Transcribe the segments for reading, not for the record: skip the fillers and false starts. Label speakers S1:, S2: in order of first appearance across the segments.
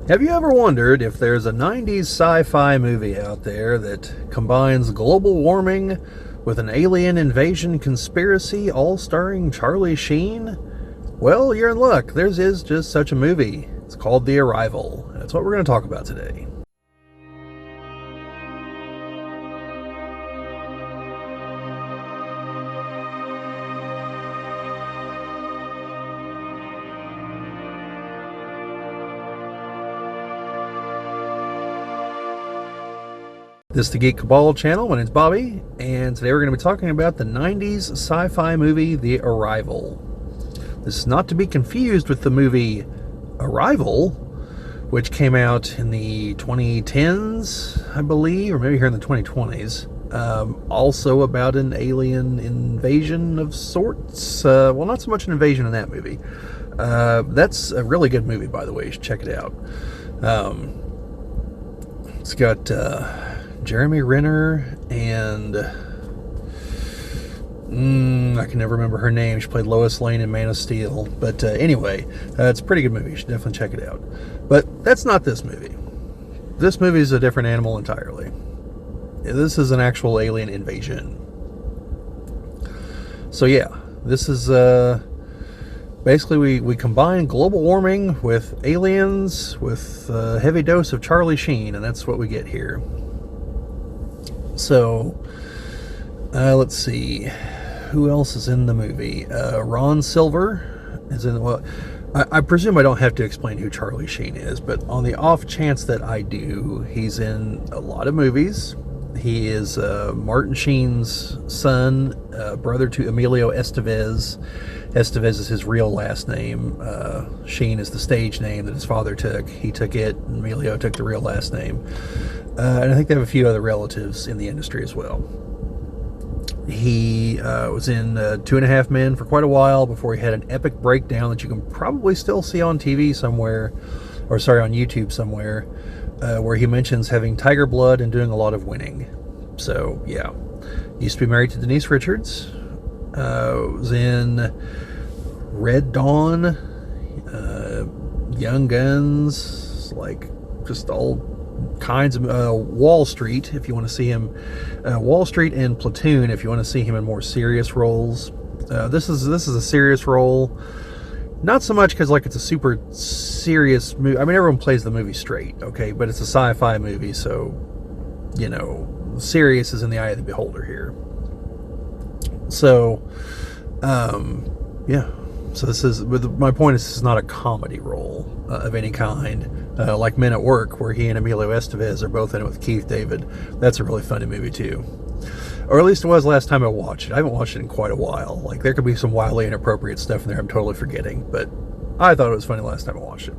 S1: Have you ever wondered if there's a 90s sci-fi movie out there that combines global warming with an alien invasion conspiracy, all starring Charlie Sheen? Well, you're in luck. There is just such a movie. It's called The Arrival, and that's what we're going to talk about today. This is the Geek Cabal channel. My name's Bobbie, and today we're going to be talking about the 90s sci-fi movie The Arrival. This is not to be confused with the movie Arrival, which came out in the 2010s, I believe, or maybe here in the 2020s. Also about an alien invasion of sorts. Well, not so much an invasion in that movie. That's a really good movie, by the way. You should check it out. It's got Jeremy Renner and I can never remember her name. She played Lois Lane in Man of Steel. But anyway, it's a pretty good movie. You should definitely check it out. But that's not this movie. This movie is a different animal entirely. This is an actual alien invasion. So yeah, this is basically we combine global warming with aliens with a heavy dose of Charlie Sheen, and that's what we get here. So, let's see, who else is in the movie? Ron Silver is in. Well, I presume I don't have to explain who Charlie Sheen is, but on the off chance that I do, he's in a lot of movies. He is Martin Sheen's son, brother to Emilio Estevez. Estevez is his real last name. Sheen is the stage name that his father took. He took it, and Emilio took the real last name. And I think they have a few other relatives in the industry as well. He was in 2.5 Men for quite a while before he had an epic breakdown that you can probably still see on TV somewhere, or sorry, on YouTube somewhere, where he mentions having tiger blood and doing a lot of winning. So, yeah. Used to be married to Denise Richards. Was in Red Dawn, Young Guns, like just all kinds of Wall Street, if you want to see him, Wall Street and Platoon, if you want to see him in more serious roles. This is a serious role, not so much because like it's a super serious movie. I mean, everyone plays the movie straight, okay, but it's a sci-fi movie, so you know, serious is in the eye of the beholder here. So, yeah. So this is, my point is, this is not a comedy role of any kind, like Men at Work, where he and Emilio Estevez are both in it with Keith David. That's a really funny movie too, or at least it was last time I watched it. I haven't watched it in quite a while. Like, there could be some wildly inappropriate stuff in there I'm totally forgetting, but I thought it was funny last time I watched it.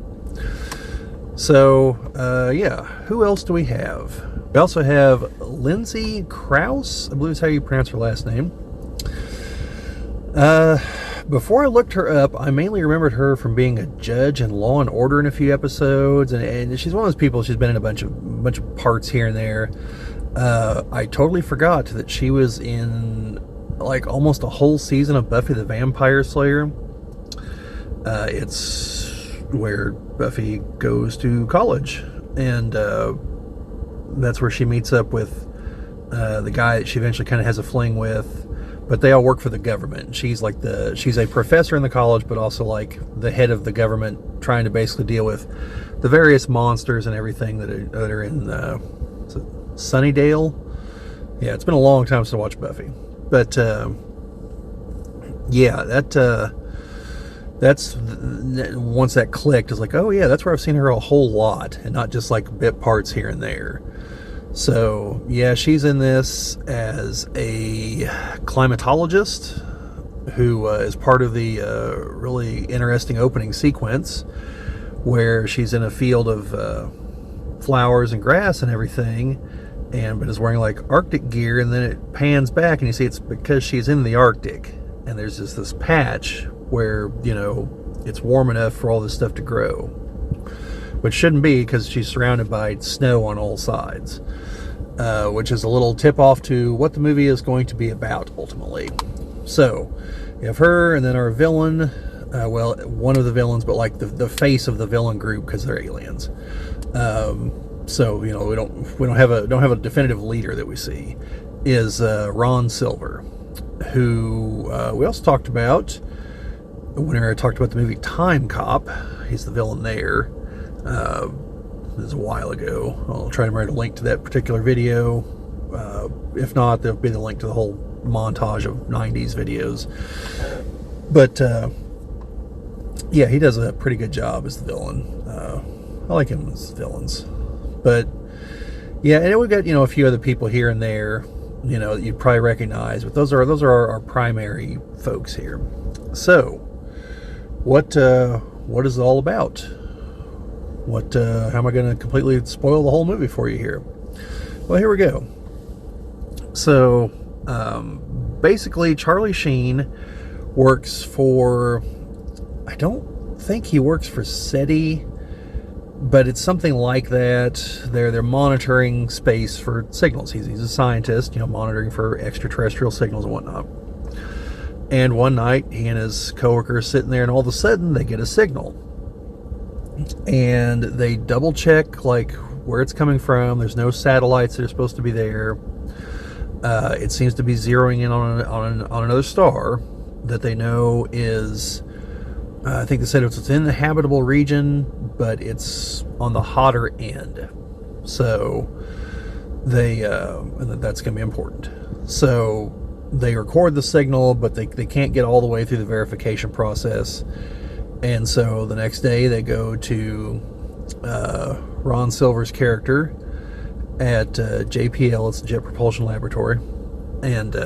S1: So, yeah. Who else do we have? We also have Lindsay Krause, I believe is how you pronounce her last name. Before I looked her up, I mainly remembered her from being a judge in Law and Order in a few episodes, and she's one of those people. She's been in a bunch of parts here and there. I totally forgot that she was in like almost a whole season of Buffy the Vampire Slayer. It's where Buffy goes to college, and that's where she meets up with the guy that she eventually kind of has a fling with. But they all work for the government. She's a professor in the college, but also like the head of the government, trying to basically deal with the various monsters and everything that are in Sunnydale. Yeah, it's been a long time since I watched Buffy, but yeah, that's once that clicked, it's like, oh yeah, that's where I've seen her a whole lot, and not just like bit parts here and there. So, yeah, she's in this as a climatologist who is part of the really interesting opening sequence where she's in a field of flowers and grass and everything, but is wearing like Arctic gear, and then it pans back and you see it's because she's in the Arctic, and there's just this patch where, you know, it's warm enough for all this stuff to grow, which shouldn't be because she's surrounded by snow on all sides, which is a little tip off to what the movie is going to be about ultimately. So you have her, and then our villain, well, one of the villains, but like the face of the villain group, because they're aliens. So we don't have a definitive leader that we see. Is Ron Silver, who we also talked about whenever I talked about the movie Time Cop. He's the villain there. This is a while ago. I'll try to write a link to that particular video. If not, there'll be the link to the whole montage of 90s videos. But yeah, he does a pretty good job as the villain. I like him as villains. But yeah, and we've got a few other people here and there, that you'd probably recognize. But those are our primary folks here. So, what is it all about? How am I going to completely spoil the whole movie for you here? Well, here we go. So, basically, Charlie Sheen works for, I don't think he works for SETI, but it's something like that. They're monitoring space for signals. He's a scientist, monitoring for extraterrestrial signals and whatnot. And one night, he and his coworker are sitting there, and all of a sudden, they get a signal. And they double check, like, where it's coming from. There's no satellites that are supposed to be there. It seems to be zeroing in on another star that they know is, I think they said it's in the habitable region, but it's on the hotter end. So and that's going to be important. So they record the signal, but they can't get all the way through the verification process. And so the next day they go to Ron Silver's character at JPL, it's the Jet Propulsion Laboratory, and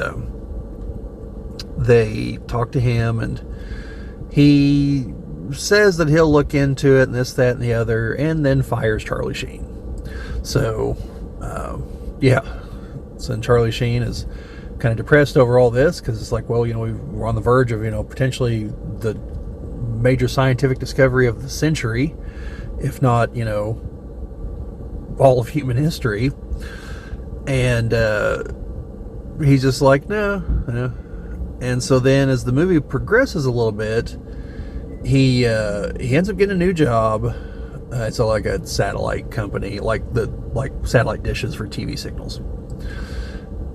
S1: they talk to him, and he says that he'll look into it and this, that, and the other, and then fires Charlie Sheen. So, yeah. So Charlie Sheen is kind of depressed over all this, because it's like, well, we're on the verge of, potentially the major scientific discovery of the century, if not, all of human history. And he's just like, no. And so then as the movie progresses a little bit, he ends up getting a new job. It's like a satellite company, like satellite dishes for TV signals.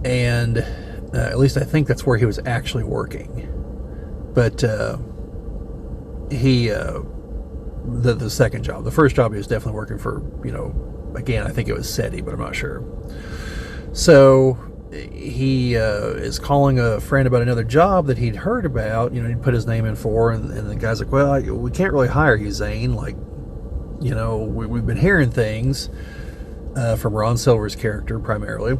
S1: And at least I think that's where he was actually working. But the second job, the first job, he was definitely working for, again, I think it was SETI, but I'm not sure. So he is calling a friend about another job that he'd heard about, he'd put his name in for, and the guy's like, well, we can't really hire you, Zane. Like, we've been hearing things from Ron Silver's character primarily,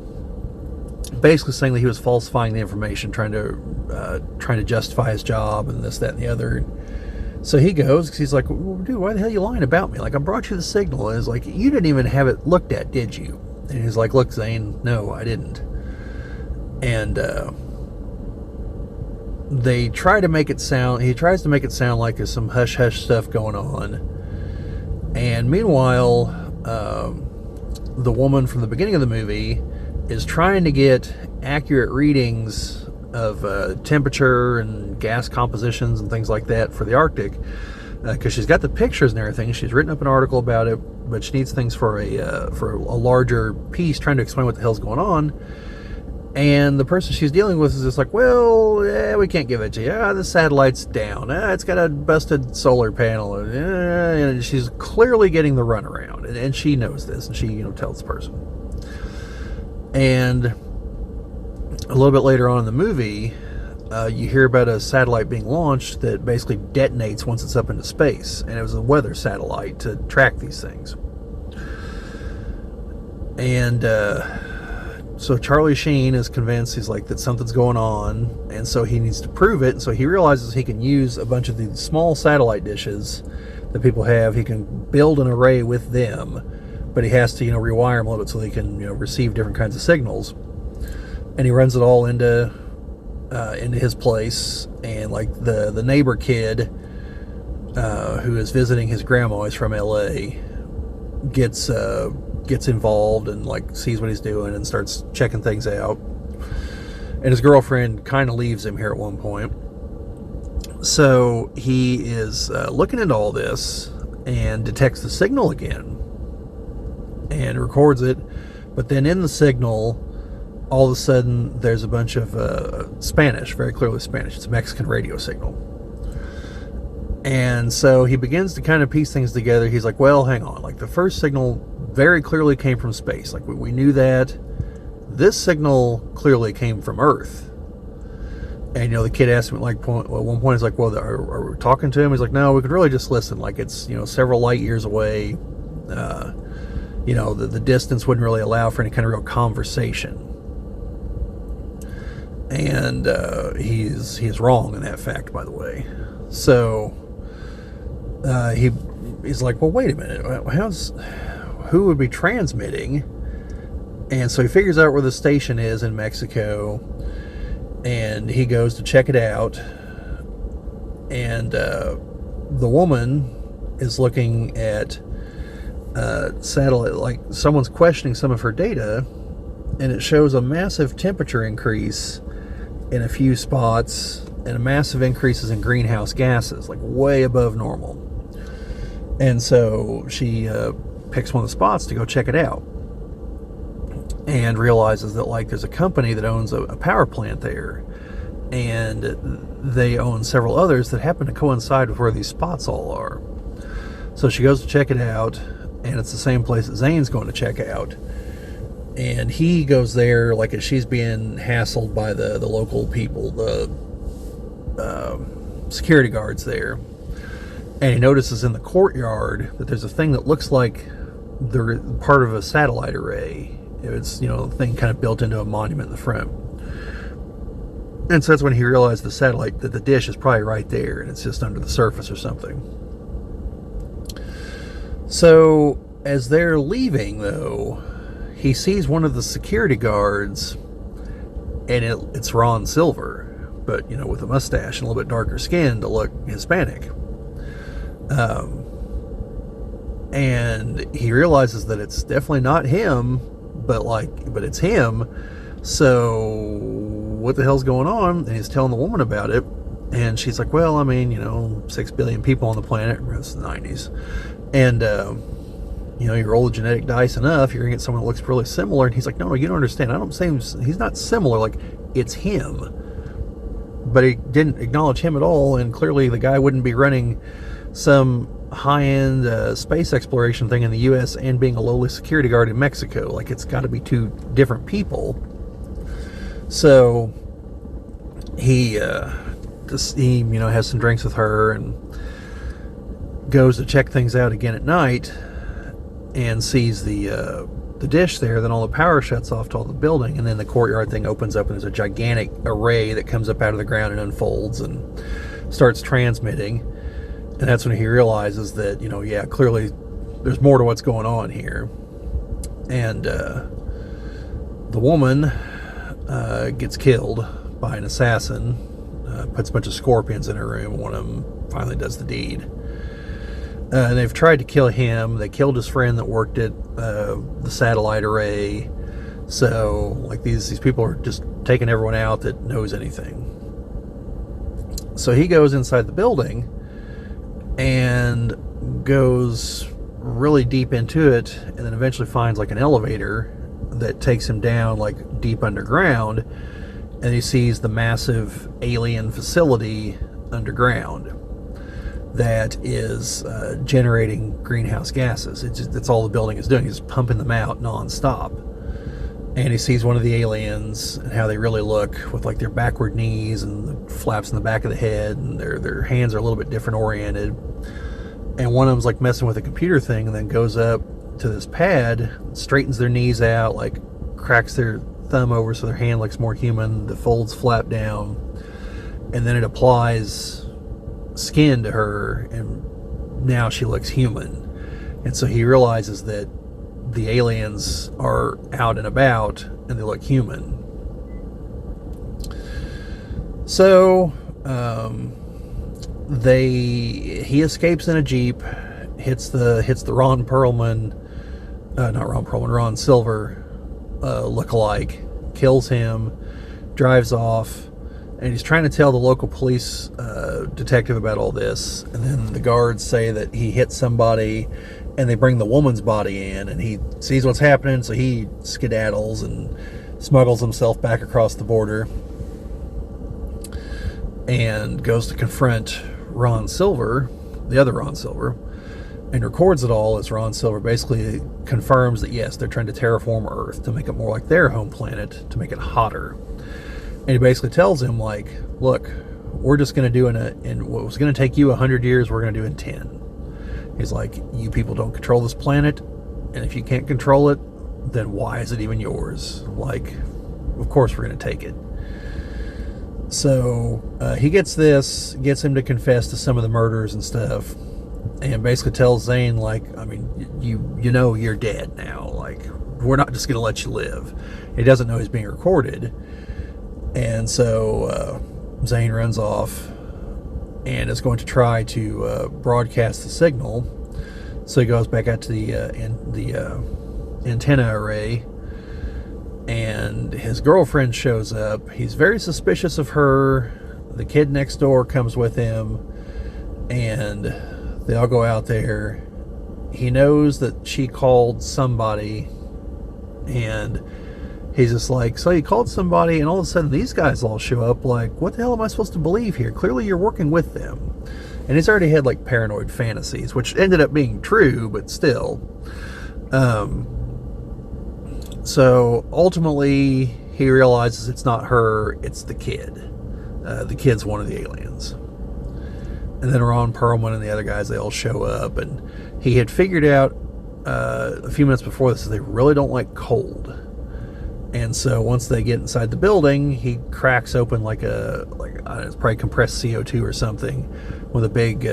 S1: basically saying that he was falsifying the information, trying to justify his job and this, that, and the other. So he goes, because he's like, well, dude, why the hell are you lying about me? Like, I brought you the signal. And it's like, you didn't even have it looked at, did you? And he's like, look, Zane, no, I didn't. And he tries to make it sound like there's some hush-hush stuff going on. And meanwhile, the woman from the beginning of the movie is trying to get accurate readings of temperature and gas compositions and things like that for the Arctic, because she's got the pictures and everything. She's written up an article about it, but she needs things for a larger piece, trying to explain what the hell's going on. And the person she's dealing with is just like, well, we can't give it to you. The satellite's down. It's got a busted solar panel. And she's clearly getting the runaround, and she knows this, and she tells the person. And a little bit later on in the movie, you hear about a satellite being launched that basically detonates once it's up into space, and it was a weather satellite to track these things. And so Charlie Sheen is convinced, he's like, that something's going on, and so he needs to prove it. And so he realizes he can use a bunch of these small satellite dishes that people have. He can build an array with them, but he has to rewire them a little bit so they can receive different kinds of signals. And he runs it all into his place, and like the neighbor kid who is visiting his grandma, is from LA, gets involved and like sees what he's doing and starts checking things out. And his girlfriend kind of leaves him here at one point. So he is looking into all this and detects the signal again and records it. But then in the signal, all of a sudden, there's a bunch of Spanish, very clearly Spanish. It's a Mexican radio signal. And so he begins to kind of piece things together. He's like, well, hang on. Like, the first signal very clearly came from space. Like, we knew that. This signal clearly came from Earth. And, the kid asked him at one point, he's like, well, are we talking to him? He's like, no, we could really just listen. Like, it's, several light years away. The distance wouldn't really allow for any kind of real conversation. And he's wrong in that fact, by the way. So he's like, well, wait a minute. Who would be transmitting? And so he figures out where the station is in Mexico, and he goes to check it out. And the woman is looking at satellite, like someone's questioning some of her data, and it shows a massive temperature increase in a few spots and massive increases in greenhouse gases, like way above normal. And so she picks one of the spots to go check it out and realizes that there's a company that owns a power plant there, and they own several others that happen to coincide with where these spots all are. So she goes to check it out, and it's the same place that Zane's going to check out. And he goes there as she's being hassled by the local people, the security guards there. And he notices in the courtyard that there's a thing that looks like they're part of a satellite array. It's, a thing kind of built into a monument in the front. And so that's when he realized that the dish is probably right there, and it's just under the surface or something. So as they're leaving, though, he sees one of the security guards, and it's Ron Silver, but, with a mustache and a little bit darker skin to look Hispanic. And he realizes that it's definitely not him, but it's him. So what the hell's going on? And he's telling the woman about it, and she's like, well, 6 billion people on the planet. It's the 90s. And, you roll the genetic dice enough, you're going to get someone that looks really similar. And he's like, no, you don't understand. I don't say he's not similar. It's him. But he didn't acknowledge him at all. And clearly the guy wouldn't be running some high-end space exploration thing in the U.S. and being a lowly security guard in Mexico. It's got to be two different people. So he has some drinks with her and goes to check things out again at night, and sees the dish there. Then all the power shuts off to all the building, and then the courtyard thing opens up, and there's a gigantic array that comes up out of the ground and unfolds and starts transmitting. And that's when he realizes that, clearly there's more to what's going on here. And the woman gets killed by an assassin, puts a bunch of scorpions in her room, and one of them finally does the deed. And they've tried to kill him. They killed his friend that worked at the satellite array. So, these people are just taking everyone out that knows anything. So he goes inside the building and goes really deep into it, and then eventually finds an elevator that takes him down deep underground, and he sees the massive alien facility underground that is generating greenhouse gases. That's all the building is doing. He's pumping them out nonstop. And he sees one of the aliens and how they really look with their backward knees and the flaps in the back of the head, and their hands are a little bit different oriented. And one of them's messing with a computer thing, and then goes up to this pad, straightens their knees out, cracks their thumb over so their hand looks more human. The folds flap down, and then it applies skin to her, and now she looks human. And so he realizes that the aliens are out and about, and they look human. So he escapes in a Jeep, hits the Ron Silver lookalike, kills him, drives off, And he's trying to tell the local police detective about all this. And then the guards say that he hit somebody, and they bring the woman's body in, and he sees what's happening, so he skedaddles and smuggles himself back across the border and goes to confront Ron Silver, the other Ron Silver, and records it all as Ron Silver basically confirms that, yes, they're trying to terraform Earth to make it more like their home planet, to make it hotter. And he basically tells him, like, look, we're just going to do in what was going to take you 100 years, we're going to do in 10. He's like, you people don't control this planet, and if you can't control it, then why is it even yours? Like, of course we're going to take it. So he gets him to confess to some of the murders and stuff, and basically tells Zane, like, I mean, you know you're dead now. Like, we're not just going to let you live. He doesn't know he's being recorded. And so Zane runs off and is going to try to broadcast the signal. So he goes back out to the antenna array, and his girlfriend shows up. He's very suspicious of her. The kid next door comes with him, and they all go out there. He knows that she called somebody, and he's just like, so you called somebody, and all of a sudden these guys all show up. Like, what the hell am I supposed to believe here? Clearly you're working with them. And he's already had, like, paranoid fantasies, which ended up being true, but still. So ultimately he realizes it's not her, it's the kid. The kid's one of the aliens. And then Ron Perlman and the other guys, they all show up, and he had figured out a few minutes before this that they really don't like cold. And so once they get inside the building, he cracks open it's probably compressed CO2 or something, with a big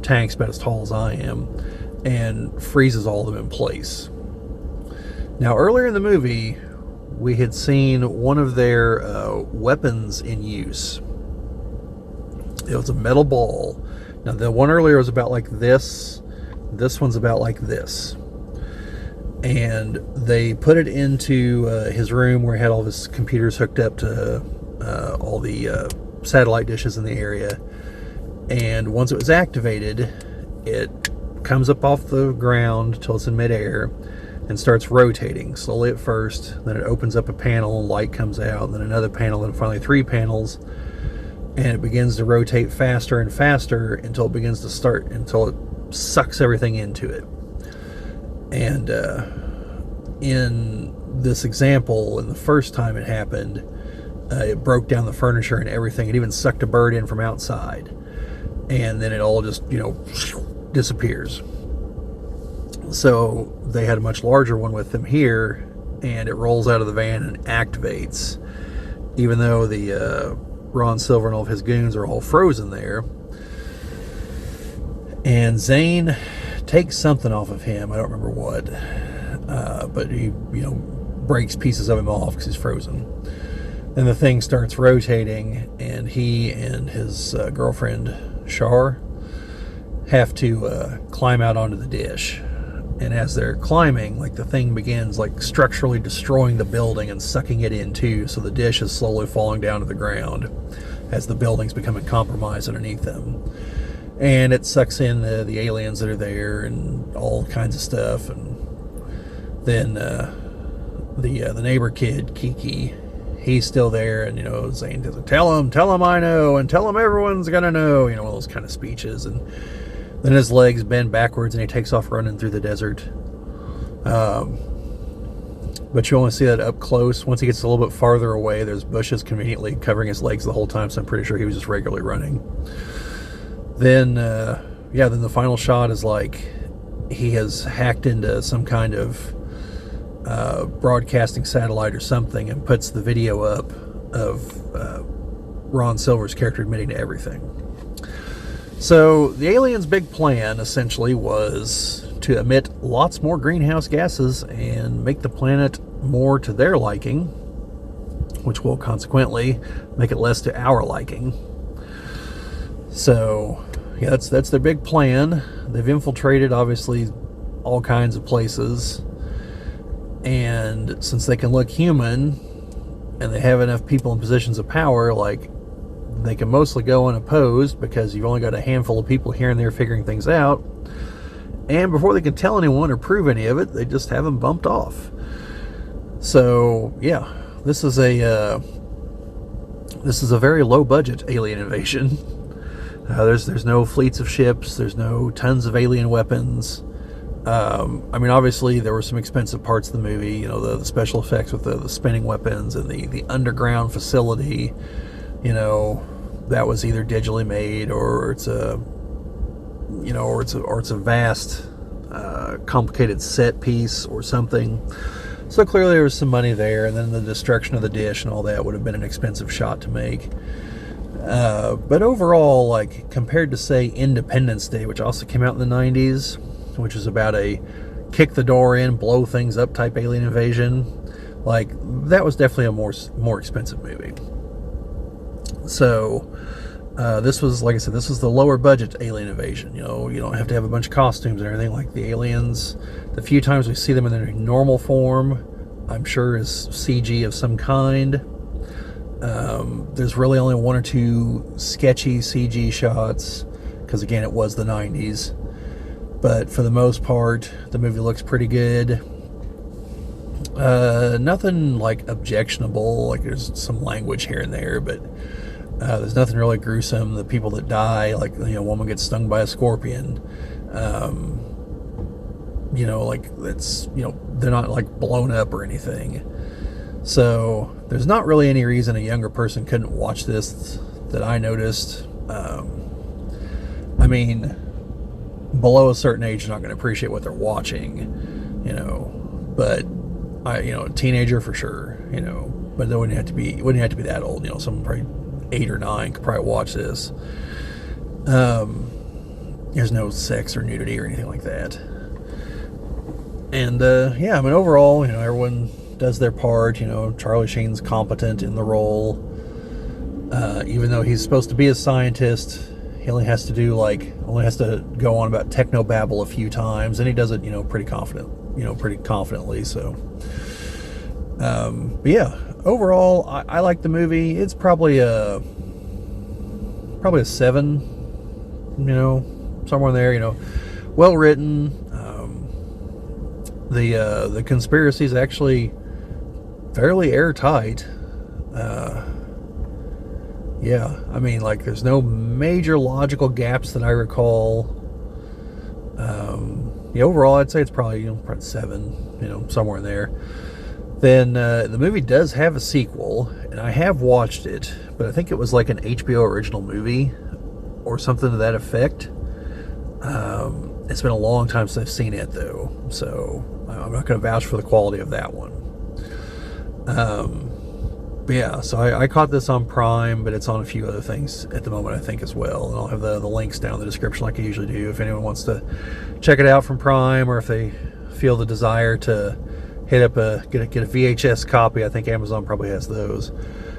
S1: tank about as tall as I am, and freezes all of them in place. Now, earlier in the movie, we had seen one of their weapons in use. It was a metal ball. Now, the one earlier was about like this. This one's about like this. And they put it into his room where he had all of his computers hooked up to all the satellite dishes in the area. And once it was activated, it comes up off the ground till it's in midair and starts rotating slowly at first. Then it opens up a panel, light comes out, and then another panel, and finally 3 panels. And it begins to rotate faster and faster until it sucks everything into it. And in this example, in the first time it happened, it broke down the furniture and everything. It even sucked a bird in from outside. And then it all just, disappears. So they had a much larger one with them here, and it rolls out of the van and activates, even though the Ron Silver and all of his goons are all frozen there. And Zane takes something off of him. I don't remember what, but he, breaks pieces of him off because he's frozen. Then the thing starts rotating, and he and his girlfriend Char have to climb out onto the dish. And as they're climbing, the thing begins structurally destroying the building and sucking it in too. So the dish is slowly falling down to the ground as the building's becoming compromised underneath them. And it sucks in the aliens that are there and all kinds of stuff. And then the neighbor kid, Kiki, he's still there. And, Zane does tell him I know, and tell him everyone's gonna know, one of those kind of speeches. And then his legs bend backwards and he takes off running through the desert. But you only see that up close. Once he gets a little bit farther away, there's bushes conveniently covering his legs the whole time, so I'm pretty sure he was just regularly running. Then the final shot is he has hacked into some kind of broadcasting satellite or something and puts the video up of Ron Silver's character admitting to everything. So the aliens' big plan essentially was to emit lots more greenhouse gases and make the planet more to their liking, which will consequently make it less to our liking. So yeah, that's their big plan. They've infiltrated obviously all kinds of places, and since they can look human and they have enough people in positions of power, they can mostly go unopposed because you've only got a handful of people here and there figuring things out. And before they can tell anyone or prove any of it, they just have them bumped off. So yeah, this is a very low budget alien invasion. There's no fleets of ships. There's no tons of alien weapons. I mean, obviously there were some expensive parts of the movie. You know, the special effects with the spinning weapons and the underground facility. You know, that was either digitally made or it's a vast, complicated set piece or something. So clearly there was some money there, and then the destruction of the dish and all that would have been an expensive shot to make. But overall, like, compared to, say, Independence Day, which also came out in the 90s, which is about a kick the door in, blow things up type alien invasion, like, that was definitely a more expensive movie. So, this was, like I said, this was the lower budget alien invasion. You know, you don't have to have a bunch of costumes and everything like the aliens. The few times we see them in their normal form, I'm sure is CG of some kind. There's really only one or two sketchy CG shots, because again, it was the 90s. But for the most part, the movie looks pretty good. Nothing like objectionable, like there's some language here and there, but there's nothing really gruesome. The people that die, like, you know, a woman gets stung by a scorpion. You know, like, it's, you know, they're not like blown up or anything. So there's not really any reason a younger person couldn't watch this that I noticed. I mean, below a certain age, you're not going to appreciate what they're watching, you know. But a teenager for sure, you know. But they wouldn't have to be that old, you know. Someone probably 8 or 9 could probably watch this. There's no sex or nudity or anything like that. And yeah, I mean, overall, you know, everyone does their part. You know, Charlie Sheen's competent in the role. Even though he's supposed to be a scientist, he only has to go on about technobabble a few times, and he does it, you know, pretty confidently. So, but yeah, overall, I like the movie. It's probably a 7, you know, somewhere in there. You know, well written. The conspiracy is actually fairly airtight. Yeah, I mean, like, there's no major logical gaps that I recall. Yeah, overall, I'd say it's probably, you know, probably 7, you know, somewhere in there. Then the movie does have a sequel, and I have watched it, but I think it was like an HBO original movie or something to that effect. It's been a long time since I've seen it, though, so I'm not going to vouch for the quality of that one. But yeah, so I caught this on Prime, but it's on a few other things at the moment, I think, as well. And I'll have the links down in the description like I usually do if anyone wants to check it out from Prime, or if they feel the desire to hit up get a VHS copy. I think Amazon probably has those,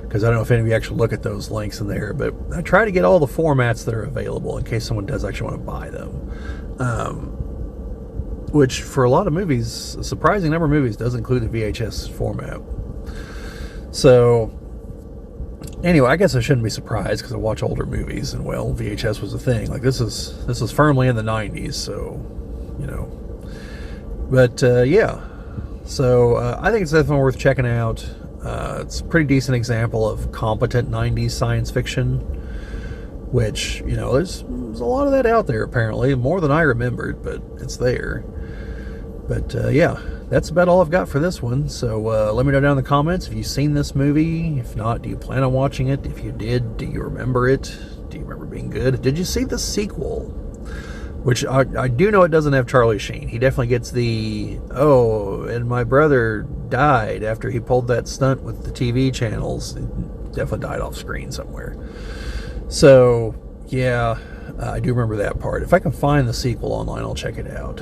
S1: because I don't know if any of you actually look at those links in there, but I try to get all the formats that are available in case someone does actually want to buy them. Which, for a lot of movies, a surprising number of movies does include the VHS format. So, anyway, I guess I shouldn't be surprised, because I watch older movies, and, well, VHS was a thing. Like, this is firmly in the 90s, so, you know. But, yeah. So, I think it's definitely worth checking out. It's a pretty decent example of competent 90s science fiction, which, you know, there's a lot of that out there, apparently. More than I remembered, but it's there. But, yeah, that's about all I've got for this one. So let me know down in the comments if you've seen this movie. If not, do you plan on watching it? If you did, do you remember it? Do you remember being good? Did you see the sequel? Which I do know it doesn't have Charlie Sheen. He definitely gets and my brother died after he pulled that stunt with the TV channels. He definitely died off screen somewhere. So, yeah, I do remember that part. If I can find the sequel online, I'll check it out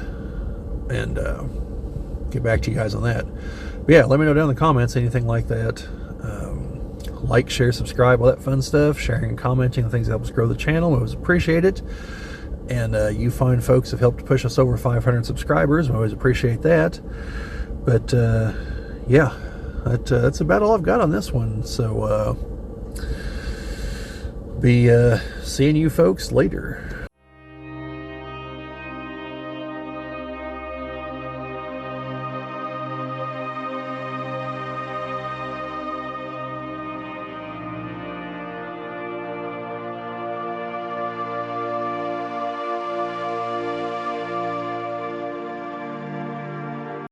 S1: and get back to you guys on that. But yeah, let me know down in the comments, anything like that. Like, share, subscribe, all that fun stuff. Sharing and commenting on things that help us grow the channel. I always appreciate it. And you fine folks have helped push us over 500 subscribers. I always appreciate that. But yeah, that's about all I've got on this one. So Be seeing you folks later.